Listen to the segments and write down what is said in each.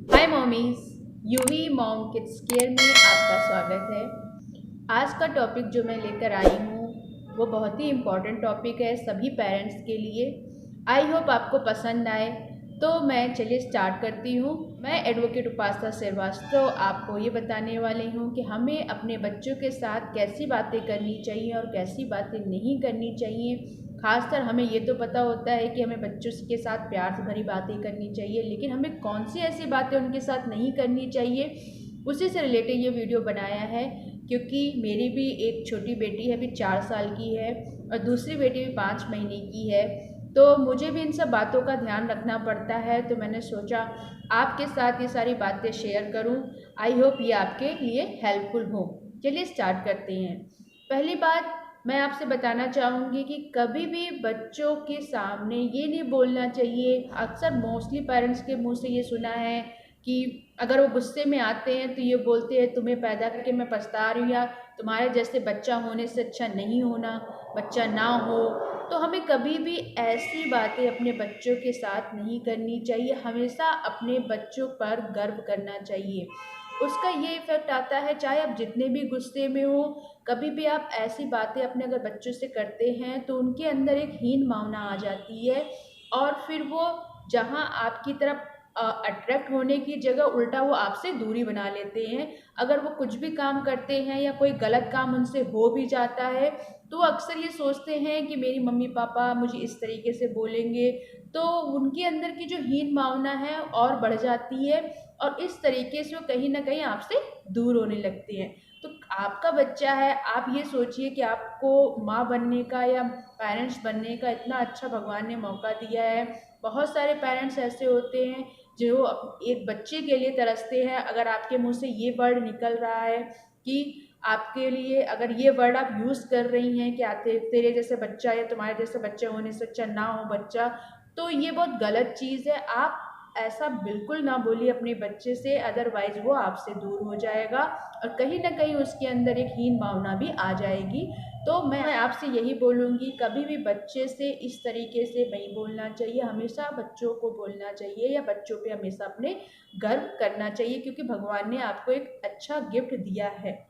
हाय mommies, UV mom kids care में आपका स्वागत है। आज का टॉपिक जो मैं लेकर आई हूँ वो बहुत ही इम्पोर्टेंट टॉपिक है सभी पेरेंट्स के लिए। आई होप आपको पसंद आए। तो मैं चलिए स्टार्ट करती हूँ। मैं एडवोकेट उपासना श्रीवास्तव आपको ये बताने वाली हूँ कि हमें अपने बच्चों के साथ कैसी बातें करनी चाहिए और कैसी बातें नहीं करनी चाहिए। खासकर हमें ये तो पता होता है कि हमें बच्चों के साथ प्यार से भरी बातें करनी चाहिए, लेकिन हमें कौन सी ऐसी बातें उनके साथ नहीं करनी चाहिए, उसी से रिलेटेड ये वीडियो बनाया है। क्योंकि मेरी भी एक छोटी बेटी है, अभी 4 साल की है, और दूसरी बेटी भी 5 महीने की है। तो मुझे भी इन सब बातों का ध्यान रखना पड़ता है, तो मैंने सोचा आपके साथ ये सारी बातें शेयर करूं। आई होप ये आपके लिए हेल्पफुल हो। चलिए स्टार्ट करते हैं। पहली बात मैं आपसे बताना चाहूँगी कि कभी भी बच्चों के सामने ये नहीं बोलना चाहिए। अक्सर मोस्टली पेरेंट्स के मुंह से ये सुना है कि अगर वो गुस्से में आते हैं तो ये बोलते हैं तुम्हें पैदा करके मैं पछता रही हूँ, या तुम्हारे जैसे बच्चा होने से अच्छा नहीं होना, बच्चा ना हो। तो हमें कभी भी ऐसी बातें अपने बच्चों के साथ नहीं करनी चाहिए। हमेशा अपने बच्चों पर गर्व करना चाहिए। उसका ये इफेक्ट आता है, चाहे आप जितने भी गुस्से में हो, कभी भी आप ऐसी बातें अपने अगर बच्चों से करते हैं तो उनके अंदर एक हीन भावना आ जाती है, और फिर वो जहाँ आपकी तरफ अट्रैक्ट होने की जगह उल्टा वो आपसे दूरी बना लेते हैं। अगर वो कुछ भी काम करते हैं या कोई गलत काम उनसे हो भी जाता है तो अक्सर ये सोचते हैं कि मेरी मम्मी पापा मुझे इस तरीके से बोलेंगे, तो उनके अंदर की जो हीन भावना है और बढ़ जाती है, और इस तरीके से वो कहीं ना कहीं आपसे दूर होने लगते हैं। तो आपका बच्चा है, आप ये सोचिए कि आपको माँ बनने का या पेरेंट्स बनने का इतना अच्छा भगवान ने मौका दिया है। बहुत सारे पेरेंट्स ऐसे होते हैं जो एक बच्चे के लिए तरसते हैं। अगर आपके मुंह से ये वर्ड निकल रहा है कि आपके लिए अगर ये वर्ड आप यूज़ कर रही हैं कि आते तेरे जैसे बच्चा या तुम्हारे जैसे बच्चे होने से अच्छा ना हो बच्चा, तो ये बहुत गलत चीज़ है। आप ऐसा बिल्कुल ना बोलिए अपने बच्चे से, अदरवाइज वो आपसे दूर हो जाएगा और कहीं ना कहीं उसके अंदर एक हीन भावना भी आ जाएगी। तो मैं आपसे यही बोलूँगी, कभी भी बच्चे से इस तरीके से नहीं बोलना चाहिए। हमेशा बच्चों को बोलना चाहिए या बच्चों पे हमेशा अपने गर्व करना चाहिए, क्योंकि भगवान ने आपको एक अच्छा गिफ्ट दिया है।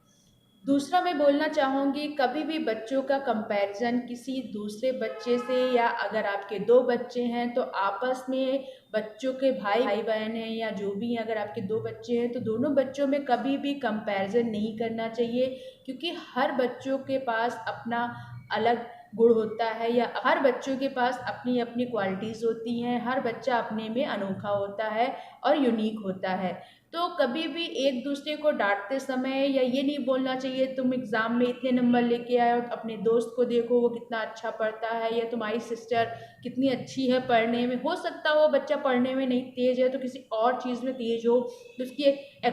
दूसरा मैं बोलना चाहूँगी, कभी भी बच्चों का कंपैरिजन किसी दूसरे बच्चे से, या अगर आपके दो बच्चे हैं तो आपस में बच्चों के भाई भाई बहन हैं या जो भी हैं, अगर आपके दो बच्चे हैं तो दोनों बच्चों में कभी भी कंपैरिजन नहीं करना चाहिए। क्योंकि हर बच्चों के पास अपना अलग गुण होता है, या हर बच्चों के पास अपनी अपनी क्वालिटीज़ होती हैं। हर बच्चा अपने में अनोखा होता है और यूनिक होता है। तो कभी भी एक दूसरे को डांटते समय या ये नहीं बोलना चाहिए तुम एग्ज़ाम में इतने नंबर लेके आए हो, तो अपने दोस्त को देखो वो कितना अच्छा पढ़ता है, या तुम्हारी सिस्टर कितनी अच्छी है पढ़ने में। हो सकता हो बच्चा पढ़ने में नहीं तेज़ है तो किसी और चीज़ में तेज़ हो, तो उसकी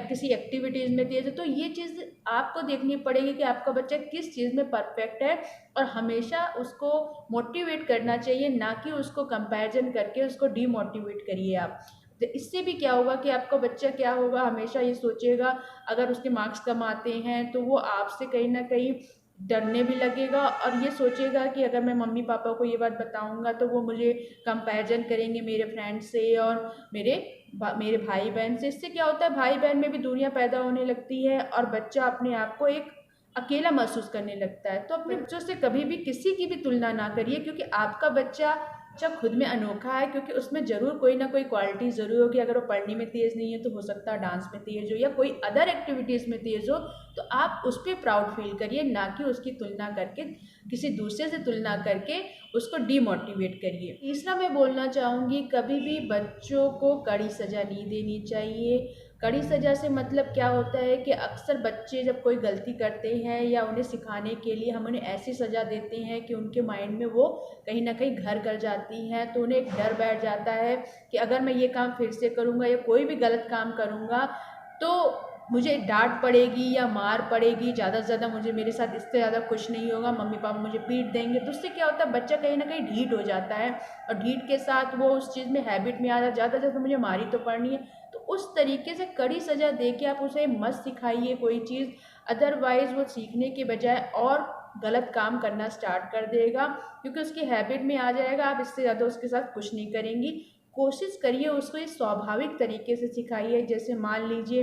किसी एक्टिविटीज़ में तेज़ है। तो ये चीज़ आपको देखनी पड़ेगी कि आपका बच्चा किस चीज़ में परफेक्ट है, और हमेशा उसको मोटिवेट करना चाहिए, ना कि उसको कंपैरिजन करके उसको डीमोटिवेट करिए आप। तो इससे भी क्या होगा कि आपका बच्चा क्या होगा, हमेशा ये सोचेगा अगर उसके मार्क्स कम आते हैं तो वो आपसे कहीं ना कहीं डरने भी लगेगा, और ये सोचेगा कि अगर मैं मम्मी पापा को ये बात बताऊंगा तो वो मुझे कंपैरिजन करेंगे मेरे फ्रेंड से और मेरे भाई बहन से। इससे क्या होता है, भाई बहन में भी दूरियां पैदा होने लगती है और बच्चा अपने आप को एक अकेला महसूस करने लगता है। तो अपने बच्चों से कभी भी किसी की भी तुलना ना करिए, क्योंकि आपका बच्चा खुद में अनोखा है, क्योंकि उसमें ज़रूर कोई ना कोई क्वालिटी ज़रूर होगी। अगर वो पढ़ने में तेज़ नहीं है तो हो सकता है डांस में तेज़ हो या कोई अदर एक्टिविटीज़ में तेज़ हो। तो आप उस पर प्राउड फील करिए, ना कि उसकी तुलना करके, किसी दूसरे से तुलना करके उसको डीमोटिवेट करिए। तीसरा मैं बोलना चाहूँगी, कभी भी बच्चों को कड़ी सज़ा नहीं देनी चाहिए। कड़ी सज़ा से मतलब क्या होता है कि अक्सर बच्चे जब कोई गलती करते हैं या उन्हें सिखाने के लिए हम उन्हें ऐसी सज़ा देते हैं कि उनके माइंड में वो कहीं ना कहीं घर कर जाती हैं, तो उन्हें एक डर बैठ जाता है कि अगर मैं ये काम फिर से करूँगा या कोई भी गलत काम करूँगा तो मुझे डांट पड़ेगी या मार पड़ेगी, ज़्यादा से ज़्यादा मुझे, मेरे साथ इससे ज़्यादा कुछ नहीं होगा, मम्मी पापा मुझे पीट देंगे। तो उससे क्या होता है, बच्चा कहीं ना कहीं ढीठ हो जाता है, और ढीठ के साथ वो उस चीज़ में हैबिट में आ जाता है, ज़्यादा से ज़्यादा मुझे मारी तो पड़नी है। तो उस तरीके से कड़ी सज़ा दे के आप उसे मत सिखाइए कोई चीज़, अदरवाइज़ वो सीखने के बजाय और गलत काम करना स्टार्ट कर देगा, क्योंकि उसकी हैबिट में आ जाएगा। आप इससे ज़्यादा उसके साथ कुछ नहीं करेंगी। कोशिश करिए उसको एक स्वाभाविक तरीके से सिखाइए। जैसे मान लीजिए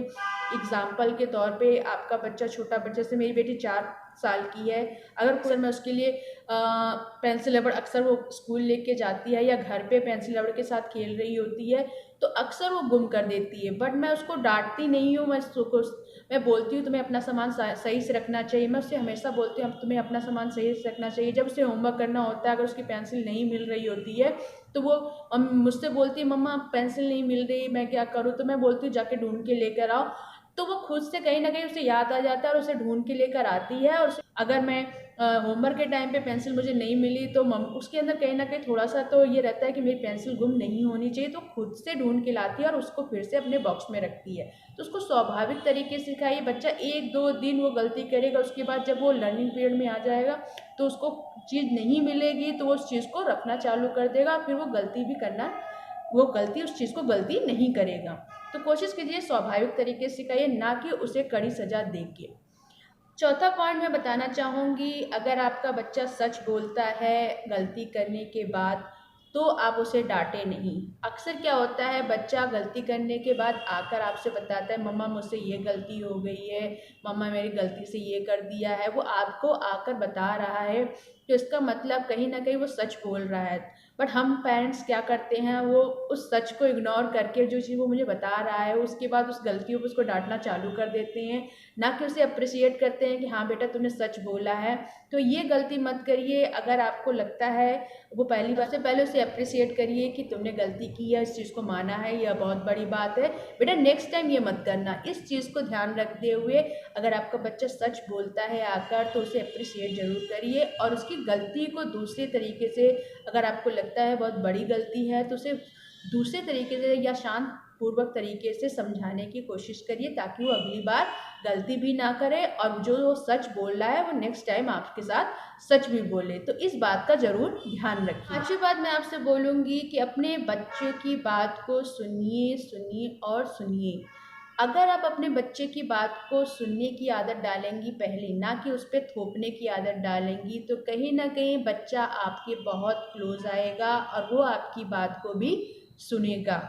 एग्जाम्पल के तौर पे आपका बच्चा, छोटा बच्चा, जैसे मेरी बेटी 4 साल की है, अगर अक्सर मैं उसके लिए पेंसिल रबड़ अक्सर वो स्कूल लेके जाती है या घर पे पेंसिल रबड़ के साथ खेल रही होती है तो अक्सर वो गुम कर देती है, बट मैं उसको डांटती नहीं हूँ। मैं बोलती हूँ तुम्हें अपना सामान सही से रखना चाहिए। मैं उससे हमेशा बोलती हूँ तुम्हें अपना सामान सही से रखना चाहिए। जब उसे होमवर्क करना होता है, अगर उसकी पेंसिल नहीं मिल रही होती है तो वो मुझसे बोलती है मम्मा पेंसिल नहीं मिल रही, मैं क्या करूँ। तो मैं बोलती हूँ जाके ढूंढ के लेकर आओ। तो वो खुद से कहीं ना कहीं उसे याद आ जाता है और उसे ढूंढ के लेकर आती है। और अगर मैं होमवर्क के टाइम पे पेंसिल मुझे नहीं मिली तो उसके अंदर कहीं ना कहीं थोड़ा सा तो ये रहता है कि मेरी पेंसिल गुम नहीं होनी चाहिए, तो खुद से ढूंढ के लाती है और उसको फिर से अपने बॉक्स में रखती है। तो उसको स्वाभाविक तरीके से सिखाइए। बच्चा 1-2 दिन वो गलती करेगा, उसके बाद जब वो लर्निंग पीरियड में आ जाएगा तो उसको चीज़ नहीं मिलेगी तो वो उस चीज़ को रखना चालू कर देगा, फिर वो गलती उस चीज़ को गलती नहीं करेगा। तो कोशिश कीजिए स्वाभाविक तरीके से सिखाइए, ना कि उसे कड़ी सजा दे के। चौथा पॉइंट मैं बताना चाहूँगी, अगर आपका बच्चा सच बोलता है गलती करने के बाद तो आप उसे डांटे नहीं। अक्सर क्या होता है, बच्चा गलती करने के बाद आकर आपसे बताता है मम्मा मुझसे ये गलती हो गई है, मम्मा मेरी गलती से ये कर दिया है। वो आपको आकर बता रहा है तो इसका मतलब कहीं ना कहीं वो सच बोल रहा है। बट हम पेरेंट्स क्या करते हैं, वो उस सच को इग्नोर करके जो चीज़ वो मुझे बता रहा है उसके बाद उस गलतियों पर उसको डांटना चालू कर देते हैं, ना कि उसे अप्रिशिएट करते हैं कि हाँ बेटा तुमने सच बोला है। तो ये गलती मत करिए। अगर आपको लगता है, वो पहली बात से पहले उसे अप्रिशिएट करिए कि तुमने गलती की है, इस चीज़ को माना है, यह बहुत बड़ी बात है बेटा, नेक्स्ट टाइम ये मत करना। इस चीज़ को ध्यान रखते हुए अगर आपका बच्चा सच बोलता है आकर तो उसे अप्रिशिएट जरूर करिए, और उसकी गलती को दूसरे तरीके से, अगर आपको लगता है बहुत बड़ी गलती है तो उसे दूसरे तरीके से या शांत पूर्वक तरीके से समझाने की कोशिश करिए, ताकि वो अगली बार गलती भी ना करे और जो वो सच बोल रहा है वो नेक्स्ट टाइम आपके साथ सच भी बोले। तो इस बात का जरूर ध्यान रखिए। पांचवी बात मैं आपसे बोलूँगी कि अपने बच्चे की बात को सुनिए, सुनिए और सुनिए। अगर आप अपने बच्चे की बात को सुनने की आदत डालेंगी पहले, ना कि उस पर थोपने की आदत डालेंगी, तो कहीं ना कहीं बच्चा आपके बहुत क्लोज आएगा और वो आपकी बात को भी सुनेगा।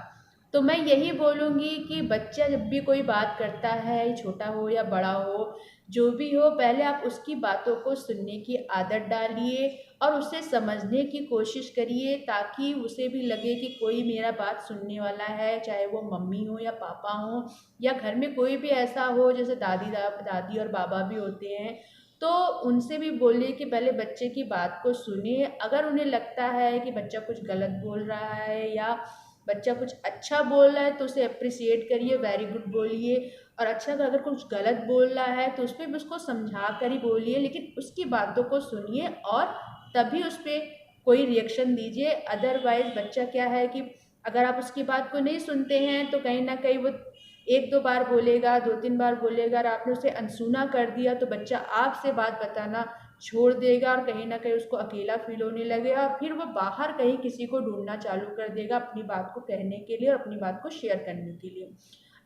तो मैं यही बोलूँगी कि बच्चा जब भी कोई बात करता है, छोटा हो या बड़ा हो, जो भी हो, पहले आप उसकी बातों को सुनने की आदत डालिए और उसे समझने की कोशिश करिए, ताकि उसे भी लगे कि कोई मेरा बात सुनने वाला है, चाहे वो मम्मी हो या पापा हो या घर में कोई भी ऐसा हो, जैसे दादी और बाबा भी होते हैं। तो उनसे भी बोलिए कि पहले बच्चे की बात को सुनिए। अगर उन्हें लगता है कि बच्चा कुछ गलत बोल रहा है या बच्चा कुछ अच्छा बोल रहा है तो उसे अप्रिसिएट करिए, वेरी गुड बोलिए। और अच्छा अगर कुछ गलत बोल रहा है तो उस पर भी उसको समझा कर ही बोलिए, लेकिन उसकी बातों को सुनिए और तभी उस पर कोई रिएक्शन दीजिए। अदरवाइज बच्चा क्या है कि अगर आप उसकी बात को नहीं सुनते हैं तो कहीं ना कहीं वो 1-2 बार बोलेगा, 2-3 बार बोलेगा और आपने उसे अनसुना कर दिया तो बच्चा आपसे बात बताना छोड़ देगा और कहीं ना कहीं उसको अकेला फील होने लगेगा, फिर वो बाहर कहीं किसी को ढूंढना चालू कर देगा अपनी बात को कहने के लिए और अपनी बात को शेयर करने के लिए।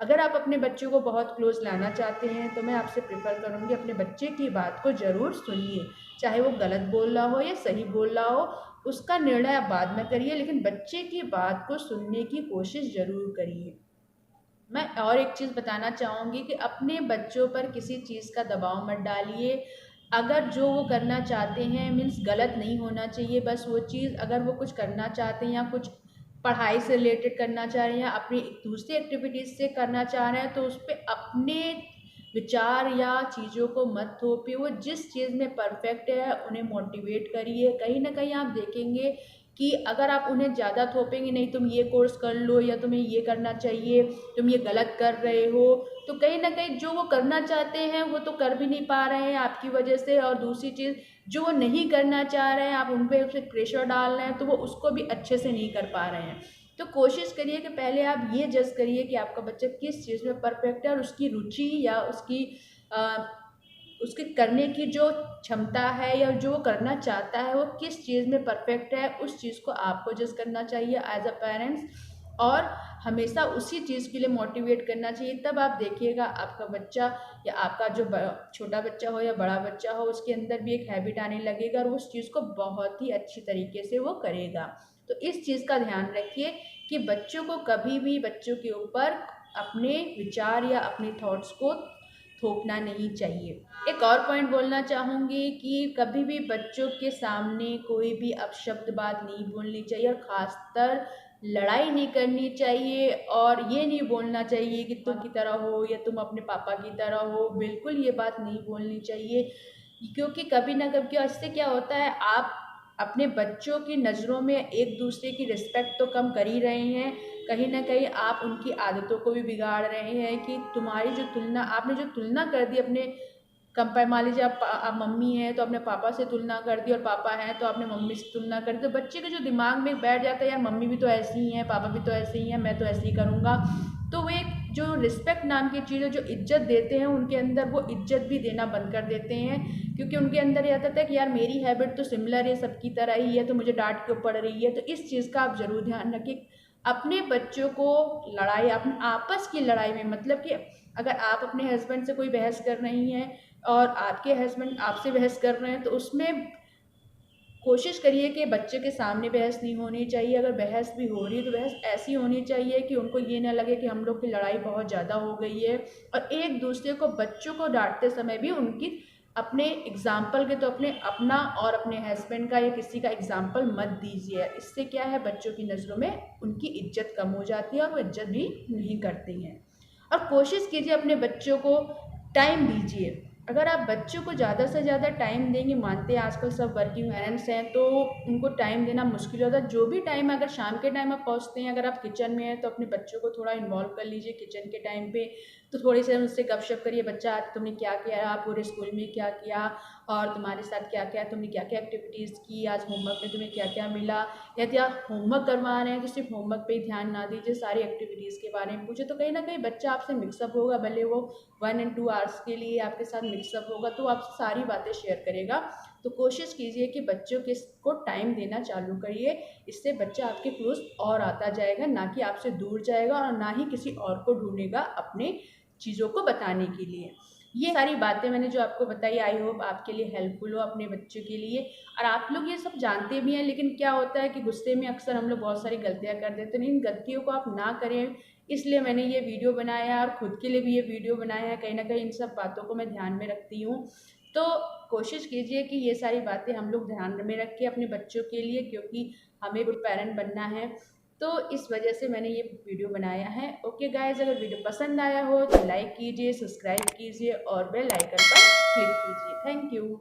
अगर आप अपने बच्चे को बहुत क्लोज लाना चाहते हैं तो मैं आपसे प्रेफर करूँगी अपने बच्चे की बात को ज़रूर सुनिए, चाहे वो गलत बोल रहा हो या सही बोल रहा हो, उसका निर्णय आप बाद में करिए, लेकिन बच्चे की बात को सुनने की कोशिश ज़रूर करिए। मैं और एक चीज़ बताना चाहूँगी कि अपने बच्चों पर किसी चीज़ का दबाव मत डालिए। अगर जो वो करना चाहते हैं, मीन्स गलत नहीं होना चाहिए, बस वो चीज़ अगर वो कुछ करना चाहते हैं या कुछ पढ़ाई से रिलेटेड करना चाह रहे हैं या अपनी दूसरी एक्टिविटीज़ से करना चाह रहे हैं, तो उस पर अपने विचार या चीज़ों को मत थोपिए। वो जिस चीज़ में परफेक्ट है उन्हें मोटिवेट करिए। कहीं ना कहीं आप देखेंगे कि अगर आप उन्हें ज़्यादा थोपेंगे, नहीं तुम ये कोर्स कर लो या तुम्हें ये करना चाहिए, तुम ये गलत कर रहे हो, तो कहीं ना कहीं जो वो करना चाहते हैं वो तो कर भी नहीं पा रहे हैं आपकी वजह से। और दूसरी चीज़, जो वो नहीं करना चाह रहे हैं आप उन पर प्रेशर डाल रहे हैं तो वो उसको भी अच्छे से नहीं कर पा रहे हैं। तो कोशिश करिए कि पहले आप ये जज करिए कि आपका बच्चा किस चीज़ में परफेक्ट है और उसकी रुचि या उसके करने की जो क्षमता है या जो वो करना चाहता है वो किस चीज़ में परफेक्ट है, उस चीज़ को आपको जज करना चाहिए एज अ पेरेंट्स, और हमेशा उसी चीज़ के लिए मोटिवेट करना चाहिए। तब आप देखिएगा आपका बच्चा या आपका जो छोटा बच्चा हो या बड़ा बच्चा हो, उसके अंदर भी एक हैबिट आने लगेगा और वो उस चीज़ को बहुत ही अच्छी तरीके से वो करेगा। तो इस चीज़ का ध्यान रखिए कि बच्चों को कभी भी बच्चों के ऊपर अपने विचार या अपने थॉट्स को थोपना नहीं चाहिए। एक और पॉइंट बोलना चाहूँगी कि कभी भी बच्चों के सामने कोई भी अपशब्द बात नहीं बोलनी चाहिए और ख़ासकर लड़ाई नहीं करनी चाहिए और ये नहीं बोलना चाहिए कि तुम की तरह हो या तुम अपने पापा की तरह हो, बिल्कुल ये बात नहीं बोलनी चाहिए। क्योंकि कभी ना कभी इससे क्या होता है, आप अपने बच्चों की नज़रों में एक दूसरे की रिस्पेक्ट तो कम कर ही रहे हैं, कहीं ना कहीं आप उनकी आदतों को भी बिगाड़ रहे हैं कि तुम्हारी जो तुलना आपने जो तुलना कर दी अपने कंपेयर, मान लीजिए आप मम्मी हैं तो अपने पापा से तुलना कर दी और पापा हैं तो आपने मम्मी से तुलना कर दी, तो बच्चे के जो दिमाग में बैठ जाता है यार मम्मी भी तो ऐसी ही हैं, पापा भी तो ऐसे ही हैं, मैं तो ऐसे ही करूँगा। तो वो एक जो रिस्पेक्ट नाम की चीज़ है, जो इज्जत देते हैं उनके अंदर वो इज्जत भी देना बंद कर देते हैं, क्योंकि उनके अंदर ये आता था कि यार मेरी हैबिट तो सिमिलर है, सबकी तरह ही है, तो मुझे डांट क्यों पड़ रही है। तो इस चीज़ का आप ज़रूर ध्यान रखिए, अपने बच्चों को लड़ाई, अपने आपस की लड़ाई में, मतलब कि अगर आप अपने हस्बैंड से कोई बहस कर रही हैं और आपके हस्बैंड आपसे बहस कर रहे हैं, तो उसमें कोशिश करिए कि बच्चे के सामने बहस नहीं होनी चाहिए। अगर बहस भी हो रही है तो बहस ऐसी होनी चाहिए कि उनको ये ना लगे कि हम लोग की लड़ाई बहुत ज़्यादा हो गई है। और एक दूसरे को, बच्चों को डांटते समय भी उनकी अपने एग्जाम्पल के तो अपना और अपने हस्बैंड का या किसी का एग्जाम्पल मत दीजिए। इससे क्या है, बच्चों की नज़रों में उनकी इज्जत कम हो जाती है और वो इज्जत भी नहीं करती हैं। और कोशिश कीजिए अपने बच्चों को टाइम दीजिए। अगर आप बच्चों को ज़्यादा से ज़्यादा टाइम देंगे, मानते हैं आजकल सब वर्किंग पेरेंट्स हैं तो उनको टाइम देना मुश्किल होता है। जो भी टाइम, अगर शाम के टाइम आप पहुँचते हैं, अगर आप किचन में हैं तो अपने बच्चों को थोड़ा इन्वॉल्व कर लीजिए किचन के टाइम पे। तो थोड़ी सी उनसे गपशप करिए, बच्चा आज तुमने क्या किया, आप पूरे स्कूल में क्या किया और तुम्हारे साथ क्या क्या, तुमने क्या क्या एक्टिविटीज़ की, आज होमवर्क में तुम्हें क्या क्या मिला। यदि आप होमवर्क करवा रहे हैं तो सिर्फ होमवर्क पे ही ध्यान ना दीजिए, सारी एक्टिविटीज़ के बारे में पूछे, तो कहीं ना कहीं बच्चा आपसे मिक्सअप होगा, भले वो 1 और 2 आवर्स के लिए आपके साथ मिक्सअप होगा तो आपसे सारी बातें शेयर करेगा। तो कोशिश कीजिए कि बच्चों के को टाइम देना चालू करिए, इससे बच्चा आपके क्लोज और आता जाएगा, ना कि आपसे दूर जाएगा और ना ही किसी और को ढूंढेगा अपने चीज़ों को बताने के लिए। ये सारी बातें मैंने जो आपको बताई, आई होप आपके लिए हेल्पफुल हो अपने बच्चों के लिए। और आप लोग ये सब जानते भी हैं, लेकिन क्या होता है कि गुस्से में अक्सर हम लोग बहुत सारी गलतियां कर देते हैं। इन गलतियों को आप ना करें, इसलिए मैंने ये वीडियो बनाया और खुद के लिए भी ये वीडियो बनाया है। कहीं ना कहीं इन सब बातों को मैं ध्यान में रखती हूँ, तो कोशिश कीजिए कि ये सारी बातें हम लोग ध्यान में रखें अपने बच्चों के लिए, क्योंकि हमें गुड पेरेंट बनना है। तो इस वजह से मैंने ये वीडियो बनाया है। ओके गाइज, अगर वीडियो पसंद आया हो तो लाइक कीजिए, सब्सक्राइब कीजिए और बेल आइकन पर क्लिक कीजिए। Thank you.